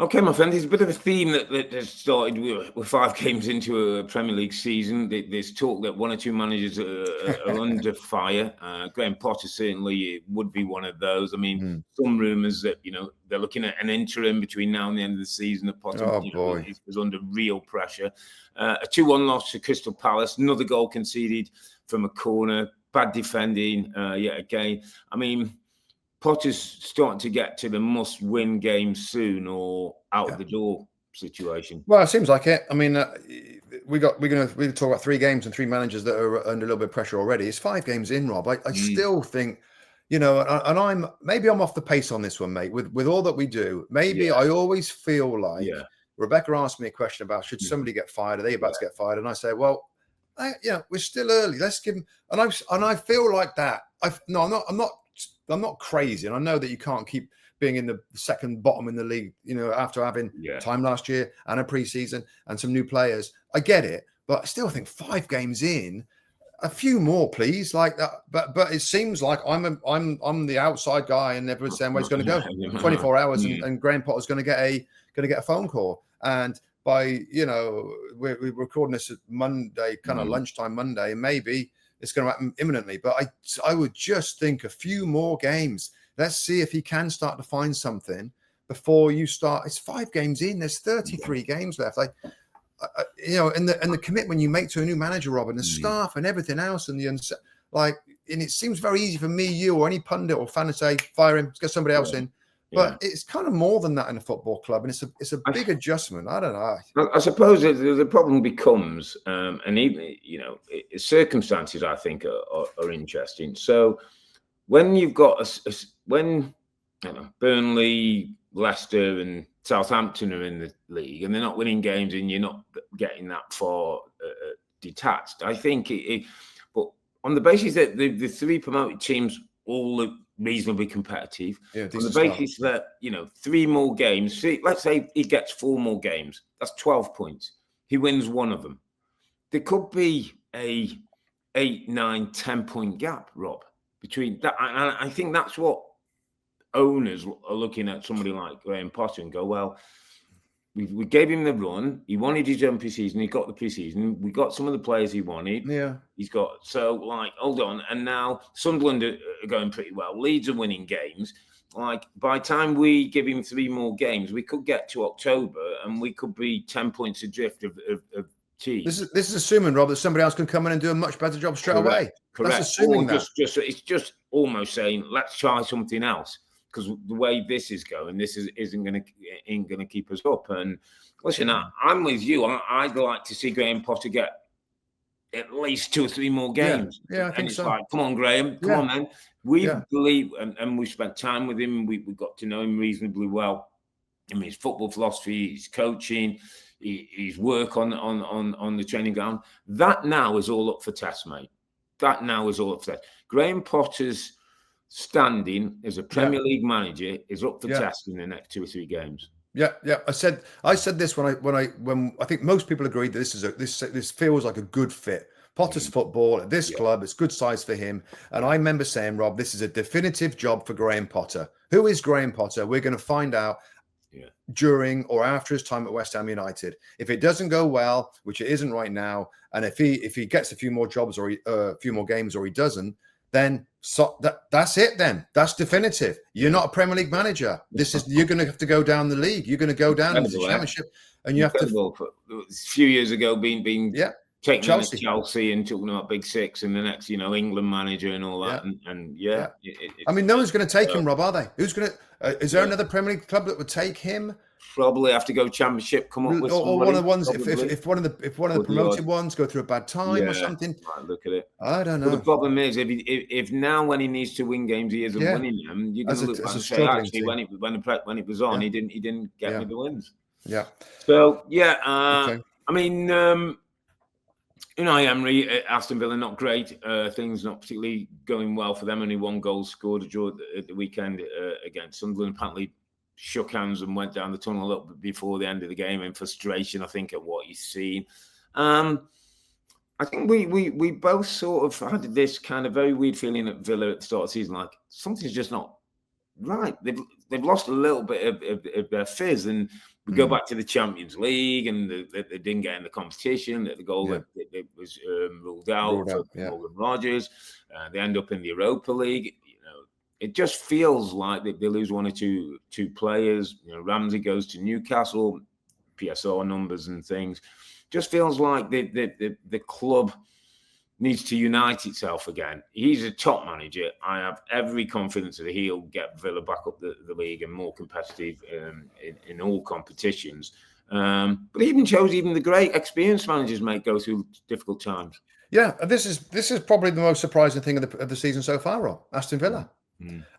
Okay, my friend, there's a bit of a theme that has started. We're 5 games into a Premier League season. There's talk that 1 or 2 managers are under fire. Graham Potter certainly would be one of those. I mean, some rumours that, they're looking at an interim between now and the end of the season. That Potter is under real pressure. A 2-1 loss to Crystal Palace. Another goal conceded from a corner. Bad defending yet again. I mean, Potter's starting to get to the must-win game soon or out the door situation. Well, it seems like it. I mean, we're going to talk about 3 games and 3 managers that are under a little bit of pressure already. It's 5 games in, Rob. I still think, and I'm off the pace on this one, mate. With all that we do, maybe I always feel like Rebecca asked me a question about should somebody get fired? Are they about to get fired? And I say, well, we're still early. Let's give them. And I feel like that. I'm not crazy, and I know that you can't keep being in the second bottom in the league, after having time last year and a preseason and some new players. I get it, but I still think 5 games in, a few more, please. Like that, but it seems like I'm the outside guy, and everyone's saying where it's going to go. 24 hours, and Graham Potter's going to get a phone call, and by we're recording this at Monday, kind of lunchtime Monday, and maybe it's going to happen imminently, but I would just think a few more games. Let's see if he can start to find something before you start. It's 5 games in. There's 33 games left. And the commitment you make to a new manager, Rob, and the staff and everything else, and and it seems very easy for me, you, or any pundit or fan to say, fire him, let's get somebody else in. But it's kind of more than that in a football club, and it's a big adjustment. I don't know. I suppose the problem becomes, and even circumstances, I think, are interesting. So when you've got Burnley, Leicester, and Southampton are in the league, and they're not winning games, and you're not getting that far detached, I think. But on the basis that the 3 promoted teams all look reasonably competitive, on the basis that 3 more games, let's say he gets 4 more games, that's 12 points. He wins 1 of them. There could be a 8, 9, 10 point gap, Rob, between that. And I think that's what owners are looking at somebody like Graham Potter and go, well, we gave him the run. He wanted his own preseason. He got the preseason. We got some of the players he wanted. Yeah. He's got, hold on. And now Sunderland are going pretty well. Leeds are winning games. By the time we give him 3 more games, we could get to October and we could be 10 points adrift of teams. This is assuming, Rob, that somebody else can come in and do a much better job straight away. Correct. That's assuming that. It's just almost saying, let's try something else. Because the way this is going, this isn't going to keep us up. And listen, I'm with you. I'd like to see Graham Potter get at least 2 or 3 more games. Yeah, I think so. Like, come on, Graham, come on, man. We believe, and we spent time with him. We got to know him reasonably well. I mean, his football philosophy, his coaching, his work on the training ground. That now is all up for test, mate. That now is all up for test. Graham Potter's standing as a Premier League manager is up for test in the next 2 or 3 games. Yeah. I said this when I think most people agreed that this feels like a good fit. Potter's football at this club, it's good size for him. And I remember saying, Rob, this is a definitive job for Graham Potter. Who is Graham Potter? We're going to find out during or after his time at West Ham United. If it doesn't go well, which it isn't right now, and if he gets a few more jobs or a few more games, or he doesn't, then that's it. Then that's definitive. You're not a Premier League manager. You're going to have to go down the league. You're going to go down to the Championship, and you have to. A few years ago, being taking Chelsea and talking about Big Six and the next, England manager and all that, I mean, no one's going to take him, Rob, are they? Who's going to? Is there another Premier League club that would take him? Probably have to go Championship. Come up with somebody, or one of the ones. If one of the promoted ones go through a bad time or something. Right, look at it. I don't know. But the problem is, if now when he needs to win games, he isn't winning them. You're going to look back and say, actually, when it was on, he didn't get me the wins. Yeah. So I mean, Unai Emery, Aston Villa, not great. Things not particularly going well for them. Only 1 goal scored at the weekend against Sunderland. Apparently shook hands and went down the tunnel a little bit before the end of the game in frustration, I think, at what he's seen. I think we both sort of had this kind of very weird feeling at Villa at the start of the season, like something's just not right. They've lost a little bit of their fizz, and We go back to the Champions League, and they didn't get in the competition. That the goal that was ruled out for Morgan Rogers. They end up in the Europa League. It just feels like they lose one or two players. Ramsey goes to Newcastle, PSR numbers and things. Just feels like the club needs to unite itself again. He's a top manager. I have every confidence that he'll get Villa back up the league and more competitive in all competitions. But even the great experienced managers may go through difficult times. Yeah, this is probably the most surprising thing of the season so far, Rob. Aston Villa.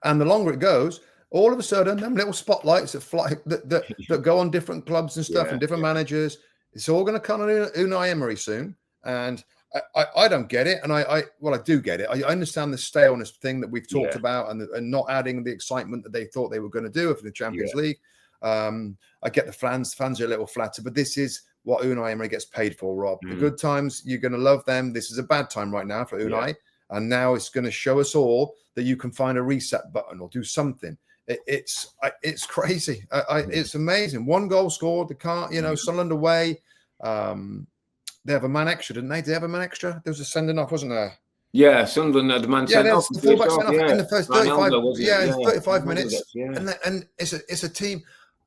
And the longer it goes, all of a sudden, them little spotlights that fly that go on different clubs and stuff and different managers, it's all going to come on Unai Emery soon. And I don't get it, and I do get it. I understand the staleness thing that we've talked about, and not adding the excitement that they thought they were going to do for the Champions League. I get the fans are a little flattered, but this is what Unai Emery gets paid for, Rob. The good times, you're going to love them. This is a bad time right now for Unai, and now it's going to show us all that you can find a reset button or do something. It's crazy. It's amazing. 1 goal scored. They can't, Sunderland away. They have a man extra, didn't they? Did they have a man extra? There was a sending off, wasn't there? Yeah, Sunderland had a man sent off. The fullback sent off in the first 35 minutes. And it's a team.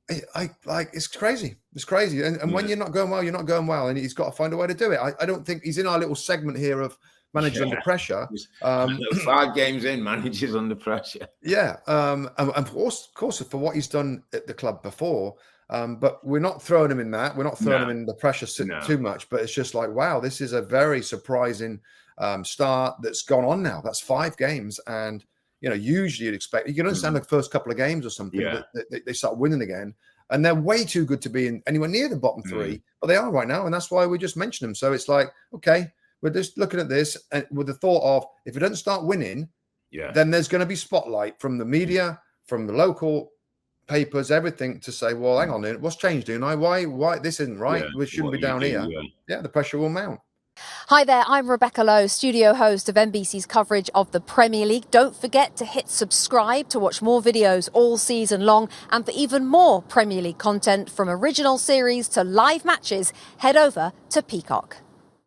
It's crazy. It's crazy. And when you're not going well, you're not going well. And he's got to find a way to do it. I don't think he's in our little segment here of managers under pressure. 5 games in, managers under pressure. Yeah. And of course, for what he's done at the club before. But we're not throwing him in that. We're not throwing him in the pressure too much. But it's just like, wow, this is a very surprising start that's gone on now. That's 5 games. And, usually you'd expect, you can understand the first couple of games or something, that they start winning again. And they're way too good to be anywhere near the bottom 3. But they are right now. And that's why we just mentioned them. So it's like, okay, we're just looking at this and with the thought of, if it doesn't start winning, then there's going to be spotlight from the media, from the local papers, everything to say, well, hang on, what's changed, Unai? Why this isn't right? We shouldn't be down here. Yeah, the pressure will mount. Hi there, I'm Rebecca Lowe, studio host of NBC's coverage of the Premier League. Don't forget to hit subscribe to watch more videos all season long, and for even more Premier League content, from original series to live matches, head over to Peacock.